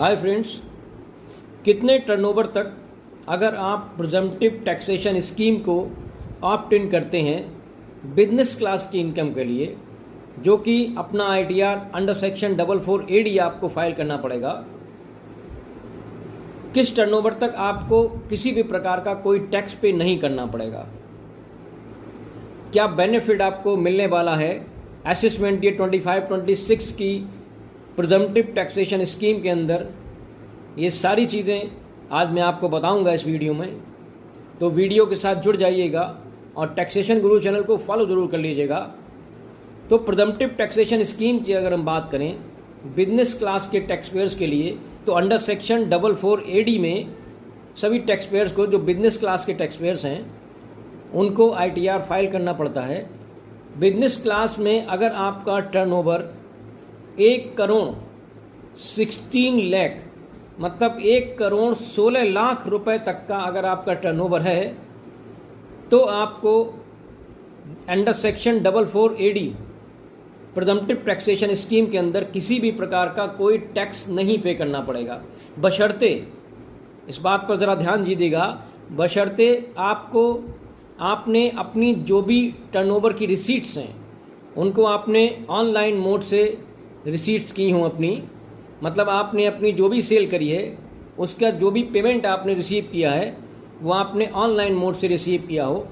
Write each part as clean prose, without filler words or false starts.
Hi friends, कितने turnover तक अगर आप प्रिजम्पटिव टैक्सेशन स्कीम को ऑप्ट इन करते हैं बिजनेस क्लास की इनकम के लिए, जो कि अपना ITR अंडर सेक्शन 44 AD आपको फाइल करना पड़ेगा। किस टर्नओवर तक आपको किसी भी प्रकार का कोई टैक्स पे नहीं करना पड़ेगा, क्या बेनिफिट आपको मिलने वाला है असेसमेंट ये 25-26 की प्रिजम्पटिव टैक्सेशन स्कीम के अंदर, ये सारी चीज़ें आज मैं आपको बताऊंगा इस वीडियो में। तो वीडियो के साथ जुड़ जाइएगा और टैक्सेशन गुरु चैनल को फॉलो ज़रूर कर लीजिएगा। तो प्रिजम्पटिव टैक्सेशन स्कीम की अगर हम बात करें बिजनेस क्लास के टैक्स पेयर्स के लिए, तो अंडर सेक्शन 44 AD में सभी टैक्स पेयर्स को, जो बिजनेस क्लास के टैक्स पेयर्स हैं, उनको ITR फाइल करना पड़ता है। बिजनेस क्लास में अगर आपका टर्नओवर 1 करोड़ 16 लाख मतलब 1 करोड़ 16 लाख रुपए तक का अगर आपका टर्नओवर है, तो आपको under section 44 AD presumptive taxation scheme के अंदर किसी भी प्रकार का कोई टैक्स नहीं पे करना पड़ेगा, बशर्ते, इस बात पर ज़रा ध्यान दीजिएगा, बशर्ते आपने अपनी जो भी टर्नओवर की रिसीट्स हैं उनको आपने ऑनलाइन मोड से रिसीट्स की हों अपनी, मतलब आपने अपनी जो भी सेल करी है उसका जो भी पेमेंट आपने रिसीव किया है वो आपने ऑनलाइन मोड से रिसीव किया हो,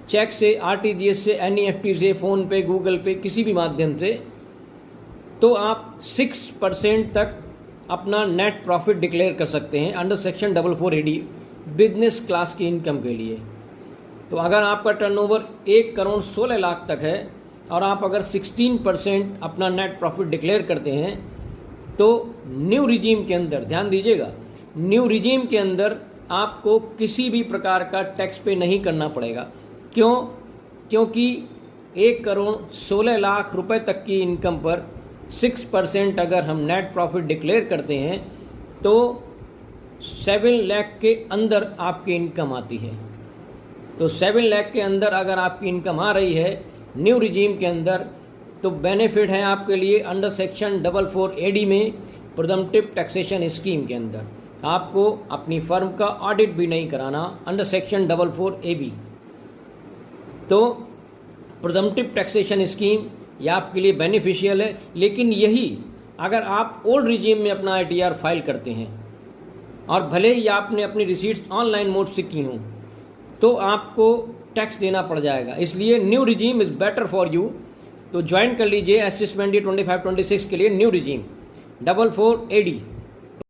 चेक से, RTGS से, NEFT से, फ़ोन पे, गूगल पे, किसी भी माध्यम से, तो आप 6% तक अपना नेट प्रॉफिट डिक्लेयर कर सकते हैं under section 44 AD business class की इनकम के लिए। तो अगर आपका टर्नओवर 1 करोड़ 16 लाख तक है और आप अगर 16% अपना नेट प्रॉफिट डिक्लेयर करते हैं, तो न्यू रिजीम के अंदर, ध्यान दीजिएगा, न्यू रिजीम के अंदर आपको किसी भी प्रकार का टैक्स पे नहीं करना पड़ेगा। क्यों? क्योंकि 1 करोड़ 16 लाख रुपए तक की इनकम पर 6% अगर हम नेट प्रॉफिट डिक्लेयर करते हैं तो 7 लाख के अंदर आपकी इनकम आती है। तो 7 लाख के अंदर अगर आपकी इनकम आ रही है न्यू रिजीम के अंदर, तो बेनिफिट है आपके लिए अंडर सेक्शन 44 AD में प्रिजम्पटिव टैक्सेशन स्कीम के अंदर। आपको अपनी फर्म का ऑडिट भी नहीं कराना अंडर सेक्शन 44 AB। तो प्रिजम्पटिव टैक्सेशन स्कीम ये आपके लिए बेनिफिशियल है, लेकिन यही अगर आप ओल्ड रिजीम में अपना ITR फाइल करते हैं और भले ही आपने अपनी रिसीट्स ऑनलाइन मोड से की हों, तो आपको टैक्स देना पड़ जाएगा। इसलिए new regime is better for you. तो ज्वाइन कर लीजिए असेसमेंट 25-26 के लिए न्यू रिजीम 44 AD।